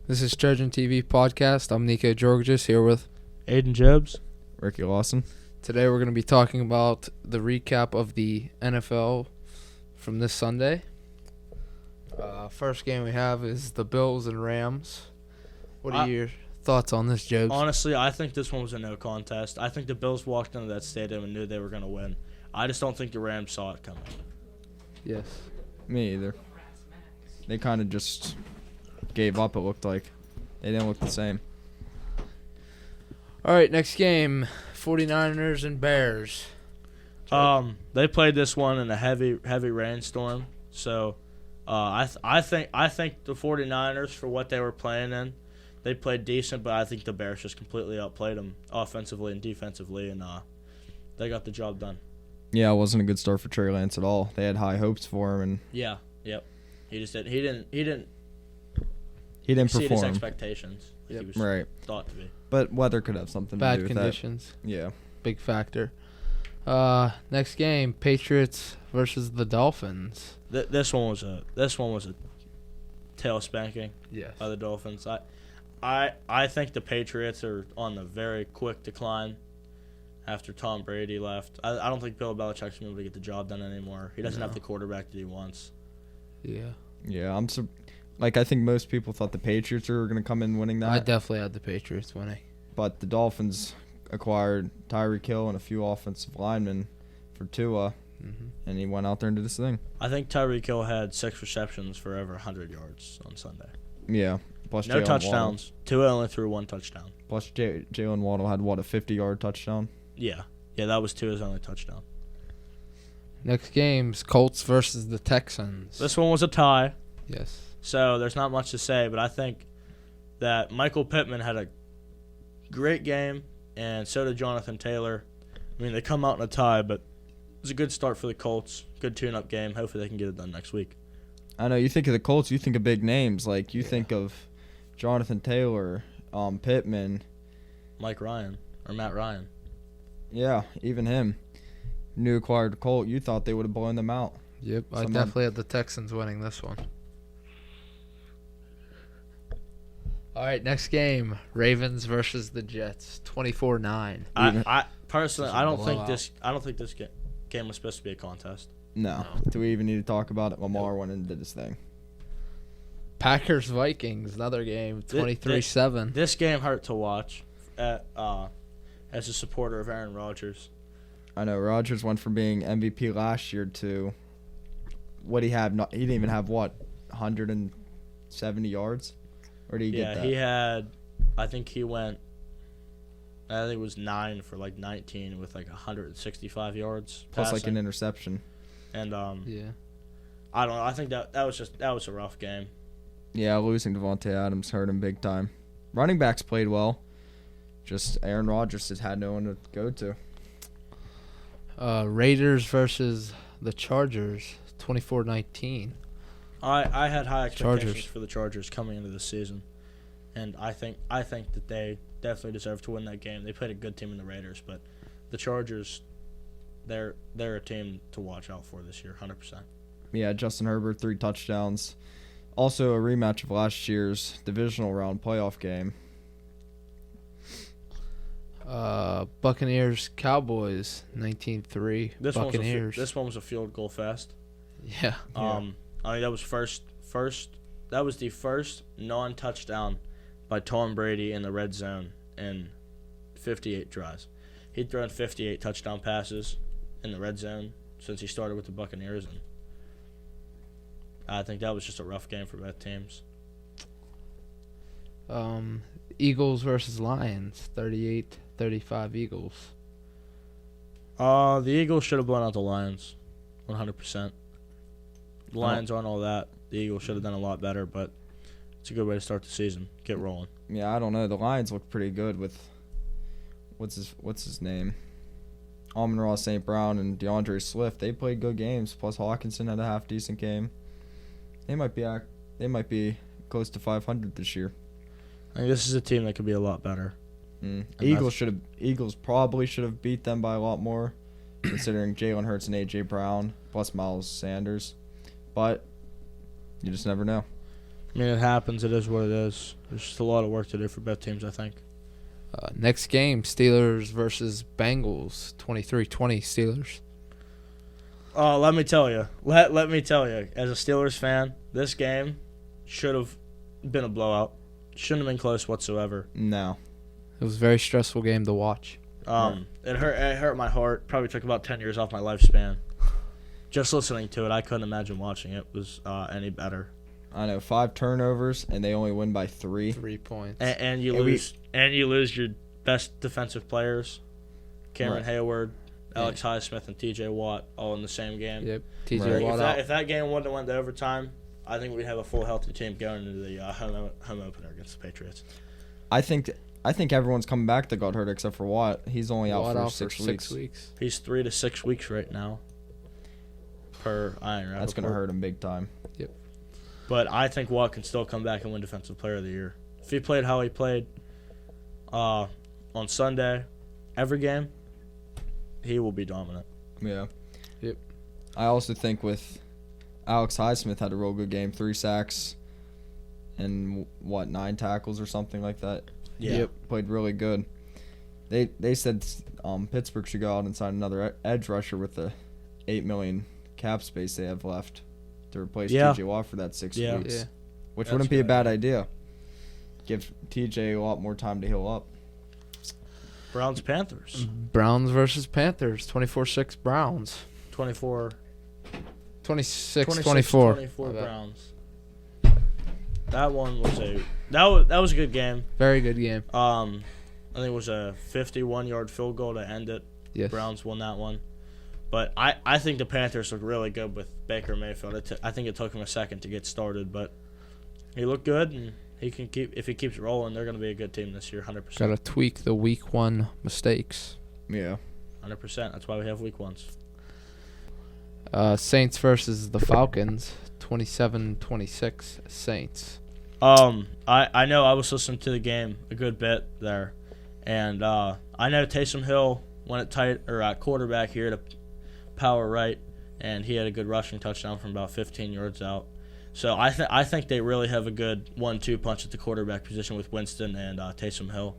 This is Trojan TV podcast. I'm Niko Georgagis here with Aiden Jobs. Ricky Lawson. Today we're going to be talking about the recap of the NFL from this Sunday. First game we have is the Bills and Rams. What are your thoughts on this, Jobs? Honestly, I think this one was a no contest. I think the Bills walked into that stadium and knew they were going to win. I just don't think the Rams saw it coming. Yes. Me either. They kind of just gave up, it looked like. They didn't look the same. All right, next game, 49ers and Bears. They played this one in a heavy rainstorm. So I think the 49ers, for what they were playing in, they played decent, but I think the Bears just completely outplayed them offensively and defensively, and they got the job done. Yeah, it wasn't a good start for Trey Lance at all. They had high hopes for him, and Yep. He just didn't. He didn't perform. exceed his expectations. Like he was Right. thought to be. But weather could have something to Bad do with conditions, that. Yeah. big factor. Next game, Patriots versus the Dolphins. This one was a tail spanking Yes. by the Dolphins. I think the Patriots are on the very quick decline after Tom Brady left. I don't think Bill Belichick's going to be able to get the job done anymore. He doesn't have the quarterback that he wants. Yeah. Yeah, I think most people thought the Patriots were going to come in winning that. I definitely had the Patriots winning. But the Dolphins acquired Tyreek Hill and a few offensive linemen for Tua, and he went out there and did his thing. I think Tyreek Hill had 6 receptions for over 100 yards on Sunday. Yeah. Plus No Jalen touchdowns. Tua only threw 1 touchdown. Waddle. Plus Jalen Waddle had, a 50-yard touchdown? Yeah, that was Tua's only touchdown. Next game's Colts versus the Texans. This one was a tie. Yes. So there's not much to say, but I think that Michael Pittman had a great game, and so did Jonathan Taylor. I mean, they come out in a tie, but it was a good start for the Colts. Good tune-up game. Hopefully they can get it done next week. I know, you think of the Colts, you think of big names. Like, you think of Jonathan Taylor, Pittman. Matt Ryan. Yeah, even him. New acquired Colt, you thought they would have blown them out. Yep, I definitely had the Texans winning this one. All right, next game, Ravens versus the Jets, 24-9. I personally, I don't think blowout. this game was supposed to be a contest. No. Do we even need to talk about it? Lamar went and did his thing. Packers Vikings, another game, 23-7. This game hurt to watch as a supporter of Aaron Rodgers. I know, Rodgers went from being MVP last year to what he had. He didn't even have, 170 yards? Or did he get that? He had, I think it was 9 for 19 with 165 yards. Plus passing. an interception. And Yeah. I don't know. I think that was a rough game. Yeah, losing Devontae Adams hurt him big time. Running backs played well. Just Aaron Rodgers just had no one to go to. Raiders versus the Chargers, 24-19. I had high expectations Chargers. for the Chargers coming into this season, and I think that they definitely deserve to win that game. They played a good team in the Raiders, but the Chargers, they're a team to watch out for this year, 100%. Yeah, Justin Herbert, 3 touchdowns. Also a rematch of last year's divisional round playoff game. Buccaneers Cowboys, 19-3. Buccaneers. This one was a field goal fest. Yeah. I mean, that was that was the first non-touchdown by Tom Brady in the red zone in 58 drives. He'd thrown 58 touchdown passes in the red zone since he started with the Buccaneers, and I think that was just a rough game for both teams. Eagles versus Lions, 38-35 Eagles. The Eagles should have blown out the Lions, 100%. The Lions aren't all that. The Eagles should have done a lot better, but it's a good way to start the season. Get rolling. Yeah, I don't know. The Lions look pretty good with what's his name? Amon-Ra St. Brown and DeAndre Swift. They played good games. Plus Hawkinson had a half decent game. They might be close to 500 this year. I think this is a team that could be a lot better. Eagles probably should have beat them by a lot more, considering Jalen Hurts and A.J. Brown plus Miles Sanders. But you just never know. I mean, it happens. It is what it is. There's just a lot of work to do for both teams, I think. Next game, Steelers versus Bengals, 23-20 Steelers. Let me tell you. Let me tell you. As a Steelers fan, this game should have been a blowout. Shouldn't have been close whatsoever. No. It was a very stressful game to watch. It hurt my heart. Probably took about 10 years off my lifespan. Just listening to it, I couldn't imagine watching it was any better. I know, 5 turnovers, and they only win by 3. 3 points. And you lose your best defensive players, Cameron Hayward, Alex Highsmith, and T.J. Watt, all in the same game. Yep, T.J. Watt out. If that game wouldn't have went to overtime, I think we'd have a full healthy team going into the home opener against the Patriots. I think everyone's coming back that got hurt except for Watt. He's only out for 6 weeks. He's 3 to 6 weeks right now. Per Iron Rabbit. That's going to hurt him big time. Yep. But I think Watt can still come back and win Defensive Player of the Year. If he played how he played on Sunday, every game, he will be dominant. Yeah. Yep. I also think with Alex Highsmith had a real good game, 3 sacks and 9 tackles or something like that. Yeah. Yep. Played really good. They said Pittsburgh should go out and sign another edge rusher with the $8 million cap space they have left to replace T.J. Watt for that 6 weeks. Yeah. Which wouldn't be a bad idea. Give T.J. a lot more time to heal up. Browns-Panthers. Browns versus Panthers, 24-6 Browns. 26-24 Browns. That one was that was a good game. Very good game. I think it was a 51-yard field goal to end it. Yes. Browns won that one. But I think the Panthers looked really good with Baker Mayfield. I think it took him a second to get started, but he looked good, and if he keeps rolling, they're going to be a good team this year, 100%. Got to tweak the week 1 mistakes. Yeah. 100%. That's why we have week 1s. Saints versus the Falcons, 27-26 Saints. I know I was listening to the game a good bit there, and I know Taysom Hill went at tight or at quarterback here to power right, and he had a good rushing touchdown from about 15 yards out. So I think they really have a good 1-2 punch at the quarterback position with Winston and Taysom Hill,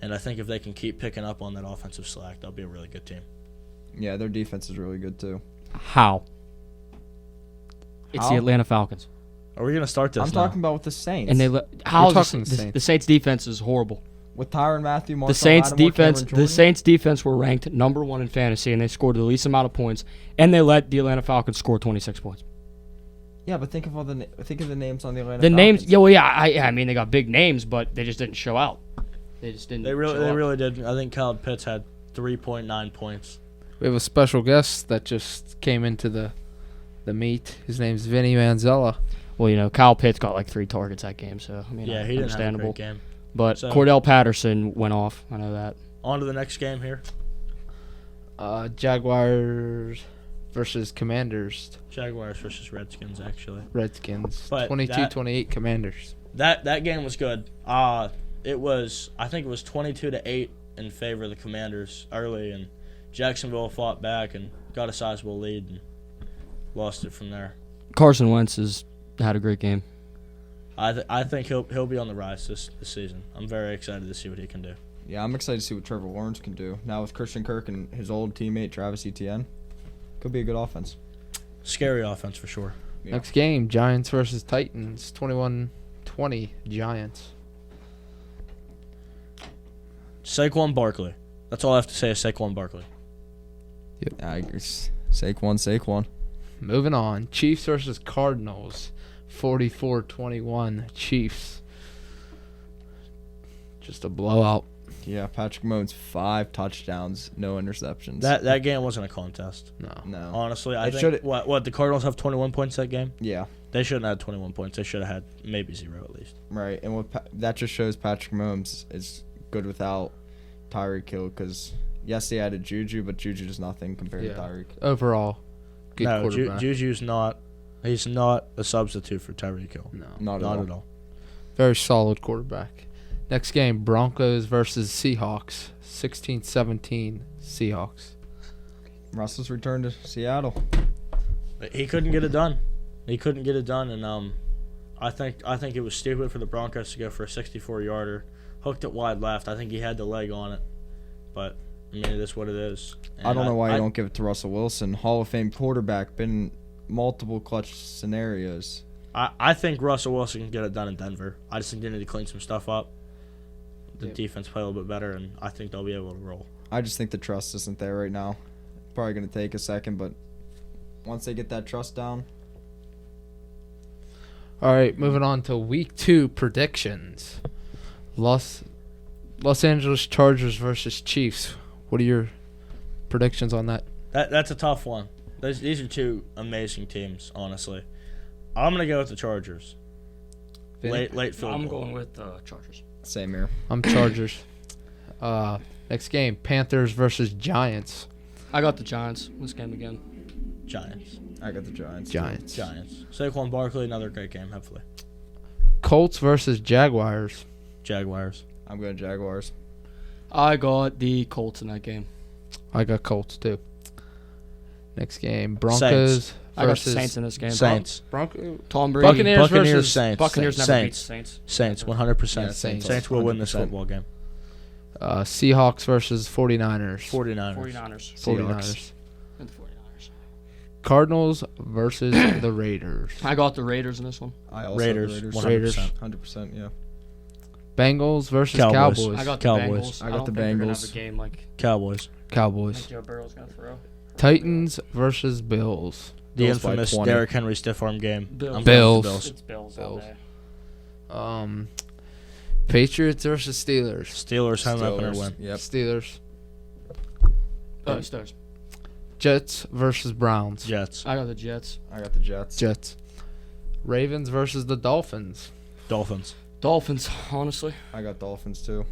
and I think if they can keep picking up on that offensive slack, they'll be a really good team. Yeah, their defense is really good too. How? It's the Atlanta Falcons. Are we gonna start this? I'm now? talking about with the Saints. And Saints. The Saints defense is horrible. With Tyrann Mathieu, Marshall The Saints Lattimore, defense, Cameron Jordan. the Saints defense were ranked number 1 in fantasy, and they scored the least amount of points, and they let the Atlanta Falcons score 26 points. Yeah, but think of the names on the Atlanta The Falcons. names, yeah, well, yeah, I mean they got big names, but they just didn't show out. They just didn't. They show up. really did. I think Kyle Pitts had 3.9 points. We have a special guest that just came into the meet. His name's Vinny Manzella. Well, you know, Kyle Pitts got like 3 targets that game, so I mean, Yeah, he didn't have a understandable. great game. But So- Cordell Patterson went off. I know that. On to the next game here. Jaguars versus Commanders. Jaguars versus Redskins, actually. Redskins. But 22-28 Commanders. That game was good. I think it was 22-8 in favor of the Commanders early, and Jacksonville fought back and got a sizable lead and lost it from there. Carson Wentz has had a great game. I think he'll be on the rise this season. I'm very excited to see what he can do. Yeah, I'm excited to see what Trevor Lawrence can do. Now with Christian Kirk and his old teammate Travis Etienne, could be a good offense. Scary offense for sure. Yeah. Next game, Giants versus Titans. 21-20 Giants. Saquon Barkley. That's all I have to say is Saquon Barkley. I agree. Saquon. Moving on. Chiefs versus Cardinals. 44-21 Chiefs. Just a blowout. Yeah, Patrick Mahomes 5 touchdowns, no interceptions. That game wasn't a contest. No. Honestly, I It think should've- what the Cardinals have 21 points that game. Yeah, They shouldn't have had 21 points. They should have had maybe 0 at least. right. And that just shows Patrick Mahomes is good without Tyreek Hill because yes, they added Juju, but Juju is nothing compared to Tyreek. Overall, good No, quarterback. Juju's not. He's not a substitute for Tyreek Hill. No. Not Not at all. Very solid quarterback. Next game, Broncos versus Seahawks. 16-17 Seahawks. Russell's returned to Seattle. But he couldn't get it done. And I think it was stupid for the Broncos to go for a 64-yarder. Hooked it wide left. I think he had the leg on it. But, I mean, it is what it is. And I don't know why you don't give it to Russell Wilson. Hall of Fame quarterback, been in multiple clutch scenarios. I think Russell Wilson can get it done in Denver. I just think they need to clean some stuff up. The defense play a little bit better, and I think they'll be able to roll. I just think the trust isn't there right now. Probably going to take a second, but once they get that trust down. All right, moving on to Week 2 predictions. Los Angeles Chargers versus Chiefs. What are your predictions on that? That's a tough one. These are two amazing teams, honestly. I'm going to go with the Chargers. Vinny? Late field I'm goal. going with Chargers. Same here. I'm Chargers. Next game, Panthers versus Giants. I got the Giants this game again. Giants. I got the Giants. Giants. Saquon Barkley, another great game, hopefully. Colts versus Jaguars. Jaguars. I'm going Jaguars. I got the Colts in that game. I got Colts too. Next game, Broncos I got the versus Saints in this game. Saints. Tom Brady. Buccaneers versus Saints. Buccaneers never beat Saints. the Saints. Saints, 100%. Yeah, Saints. Saints will win this 100%. football game. Seahawks versus 49ers. 49ers. 49ers. 49ers. And the 49ers. Cardinals versus the Raiders. I got the Raiders in this one. I also Raiders. have the 100%. Raiders. 100%, yeah. Bengals versus Cowboys. Cowboys. I got the Cowboys. Bengals. I got don't the think they're gonna Bengals. have a game like Cowboys. Cowboys. Joe Burrow's gonna throw. Titans versus Bills. The Bills by infamous 20. Derrick Henry stiff arm game. Bills. I'm going with the Bills. It's Bills all Bills. day. Patriots versus Steelers. Steelers home opener Steelers. win. Yep. Steelers. Stars. Jets versus Browns. Jets. I got the Jets. I got the Jets. Jets. Ravens versus the Dolphins. Dolphins. Dolphins, honestly. I got Dolphins, too.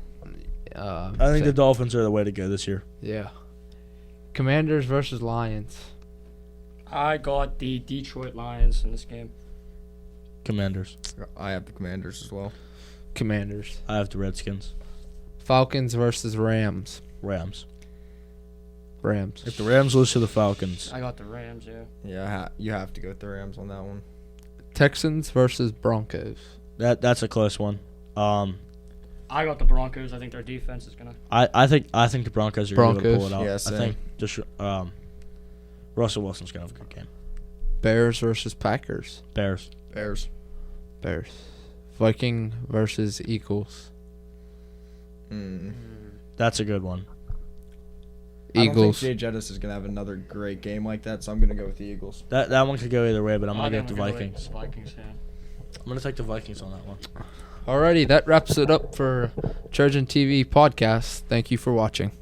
I think the Dolphins are the way to go this year. Yeah. Commanders versus Lions. I got the Detroit Lions in this game. Commanders. I have the Commanders as well. Commanders. I have the Redskins. Falcons versus Rams. Rams. Rams. If the Rams lose to the Falcons, I got the Rams, yeah. Yeah, you have to go with the Rams on that one. Texans versus Broncos. that's a close one. I got the Broncos. I think their defense is gonna. I think the Broncos are going to pull it out. Yeah, I same. think just Russell Wilson's going to have a good game. Bears versus Packers. Bears. Bears. Bears. Viking versus Eagles. That's a good one. I don't think Eagles. Jay Jettis is going to have another great game like that, so I'm going to go with the Eagles. That one could go either way, but I'm going to go with the gonna Vikings. Vikings, yeah. I'm going to take the Vikings on that one. Alrighty, that wraps it up for Trojan TV podcast. Thank you for watching.